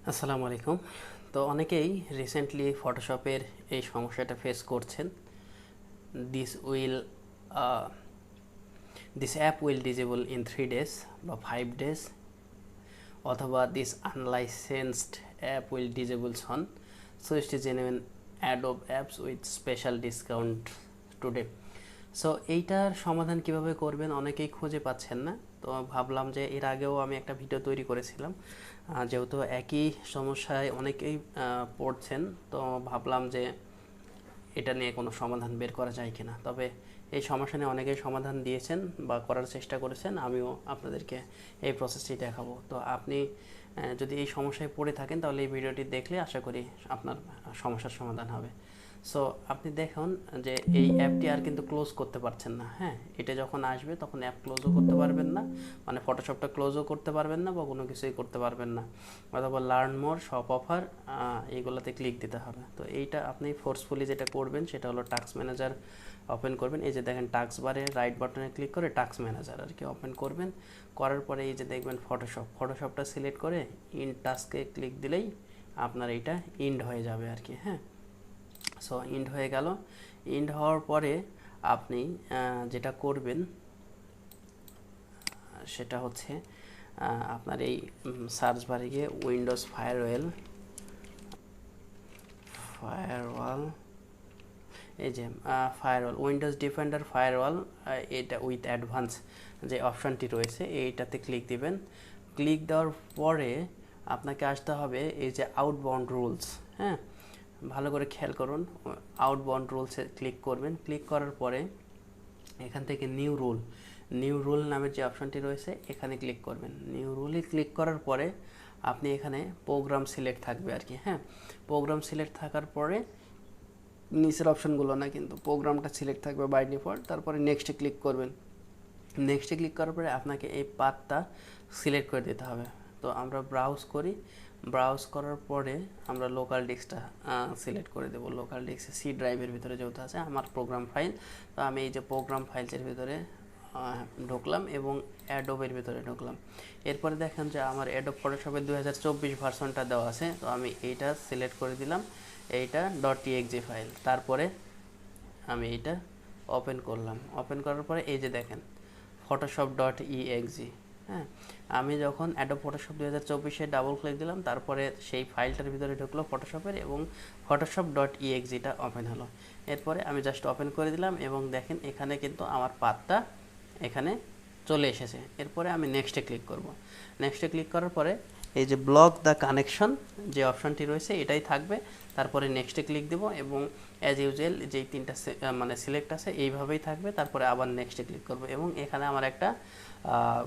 আসসালামু আলাইকুম। তো অনেকেই রিসেন্টলি ফটোশপের এই সমস্যাটা ফেস করছেন। This will this app will disable in 3 days বা 5 days, অথবা this unlicensed app will disable on switch genuine Adobe apps with special discount today. So এইটার সমাধান কিভাবে করবেন অনেকেই খুঁজে পাচ্ছেন না। তো ভাবলাম যে এর আগেও আমি একটা ভিডিও তৈরি করেছিলাম, যেহেতু একই সমস্যায় অনেকেই পড়ছেন, তো ভাবলাম যে এটা নিয়ে কোনো সমাধান বের করা যায় কিনা। তবে এই সমস্যা নিয়ে অনেকেই সমাধান দিয়েছেন বা করার চেষ্টা করেছেন, আমিও আপনাদেরকে এই প্রসেসটি দেখাবো। তো আপনি যদি এই সমস্যায় পড়ে থাকেন তাহলে এই ভিডিওটি দেখলে আশা করি আপনার সমস্যার সমাধান হবে। সো আপনি দেখুন যে এই অ্যাপটি আর কিন্তু ক্লোজ করতে পারছেন না। হ্যাঁ, এটা যখন আসবে তখন অ্যাপ ক্লোজও করতে পারবেন না, মানে ফটোশপটা ক্লোজও করতে পারবেন না বা কোনো কিছুই করতে পারবেন না। অথবা লার্ন মোর, শপ অফার, এইগুলোতে ক্লিক দিতে হবে। তো এইটা আপনি ফোর্সফুলি যেটা করবেন সেটা হলো টাস্ক ম্যানেজার ওপেন করবেন। এই যে দেখেন টাস্ক বারে রাইট বাটনে ক্লিক করে টাস্ক ম্যানেজার আর কি ওপেন করবেন। করার পরে এই যে দেখবেন ফটোশপটা সিলেক্ট করে ইন টাস্কে ক্লিক দিলেই আপনার এইটা ইন্ড হয়ে যাবে আর কি। হ্যাঁ, সো ইন্ড হয়ে গেল। ইন্ড হওয়ার পরে আপনি যেটা করবেন সেটা হচ্ছে আপনার এই সার্চ বারে গিয়ে উইন্ডোজ ফায়ারওয়াল, এই যে ফায়ারওয়াল, উইন্ডোজ ডিফেন্ডার ফায়ারওয়াল, এটা উইথ অ্যাডভান্স যে অপশানটি রয়েছে এইটাতে ক্লিক দিবেন। ক্লিক দেওয়ার পরে আপনাকে আসতে হবে এই যে আউটবাউন্ড রুলস। হ্যাঁ, ভালো করে খেয়াল করুন, আউটবাউন্ড রুলসে ক্লিক করবেন। ক্লিক করার পরে এখান থেকে নিউ রুল নামের যে অপশানটি রয়েছে এখানে ক্লিক করবেন। নিউ রুলে ক্লিক করার পরে আপনি এখানে প্রোগ্রাম সিলেক্ট থাকবে আর কি। হ্যাঁ, প্রোগ্রাম সিলেক্ট থাকার পরে নিচের অপশানগুলো না, কিন্তু প্রোগ্রামটা সিলেক্ট থাকবে বাই ডিফল্ট। তারপরে নেক্সটে ক্লিক করবেন। নেক্সটে ক্লিক করার পরে আপনাকে এই পাথটা সিলেক্ট করে দিতে হবে। তো আমরা ব্রাউজ করি, ব্রাউজ করার পরে আমরা লোকাল ডিস্কটা সিলেক্ট করে দেবো। লোকাল ডিস্কে সি ড্রাইভের ভিতরে যেহেতু আছে আমার প্রোগ্রাম ফাইল, তো আমি এই যে প্রোগ্রাম ফাইলসের ভিতরে ঢুকলাম এবং অ্যাডোবের ভিতরে ঢুকলাম। এরপরে দেখেন যে আমার অ্যাডোব ফটোশপের 2024 ভার্সনটা দেওয়া আছে, তো আমি এইটা সিলেক্ট করে দিলাম, এইটা .txt ফাইল। তারপরে আমি এইটা ওপেন করলাম। ওপেন করার পরে এই যে দেখেন photoshop.exe। হ্যাঁ, আমি যখন অ্যাডোব ফটোশপ 2024-এ ডাবল ক্লিক দিলাম, তারপরে সেই ফাইলটার ভিতরে ঢুকলো ফটোশপের এবং photoshop.exeটা ওপেন হলো। এরপরে আমি জাস্ট ওপেন করে দিলাম এবং দেখেন এখানে কিন্তু আমার পাথটা এখানে চলে এসেছে। এরপরে আমি নেক্সটে ক্লিক করব। নেক্সটে ক্লিক করার পরে এই যে ব্লক দ্য কানেকশন যে অপশানটি রয়েছে এটাই থাকবে। তারপরে নেক্সটে ক্লিক দেব এবং অ্যাজ ইউজুয়াল যেই তিনটা মানে সিলেক্ট আছে এইভাবেই থাকবে। তারপরে আবার নেক্সটে ক্লিক করব এবং এখানে আমার একটা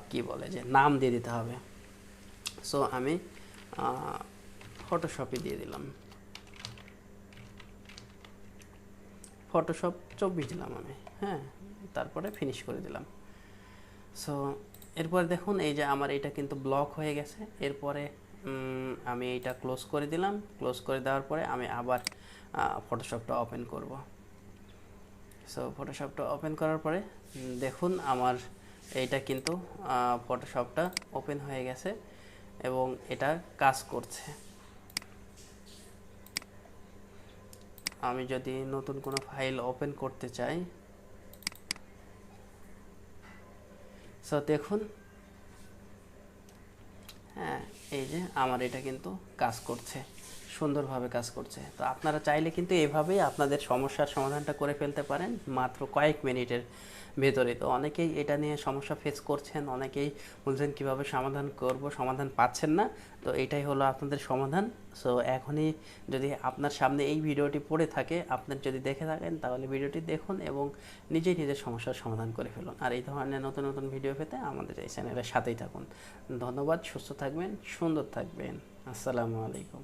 কি বলে যে নাম দিয়ে দিতে হবে। সো আমি ফটোশপই দিয়ে দিলাম, ফটোশপ 24 দিলাম আমি। হ্যাঁ, তারপরে ফিনিশ করে দিলাম। সো এরপরে দেখুন এই যে আমার এটা কিন্তু ব্লক হয়ে গেছে। এরপরে আমি এইটা ক্লোজ করে দিলাম। ক্লোজ করে দেওয়ার পরে আমি আবার ফটোশপটা ওপেন করব। সো ফটোশপটা ওপেন করার পরে দেখুন আমার এইটা কিন্তু ফটোশপটা ওপেন হয়ে গেছে এবং এটা কাজ করছে। আমি যদি নতুন কোনো ফাইল ওপেন করতে চাই, সো দেখুন, হ্যাঁ, এই যে আমার এটা কিন্তু কাজ করছে, সুন্দরভাবে কাজ করছে। তো আপনারা চাইলে কিন্তু এভাবেই আপনাদের সমস্যার সমাধানটা করে ফেলতে পারেন মাত্র কয়েক মিনিটের ভেতরে। তো অনেকেই এটা নিয়ে সমস্যা ফেস করছেন, অনেকেই বলছেন কীভাবে সমাধান করব, সমাধান পাচ্ছেন না। তো এটাই হলো আপনাদের সমাধান। সো এখনই যদি আপনার সামনে এই ভিডিওটি পড়ে থাকে, আপনার যদি দেখে থাকেন তাহলে ভিডিওটি দেখুন এবং নিজেই নিজের সমস্যার সমাধান করে ফেলুন। আর এই ধরনের নতুন নতুন ভিডিও পেতে আমাদের এই চ্যানেলের সাথেই থাকুন। ধন্যবাদ, সুস্থ থাকবেন, সুন্দর থাকবেন। আসসালামু আলাইকুম।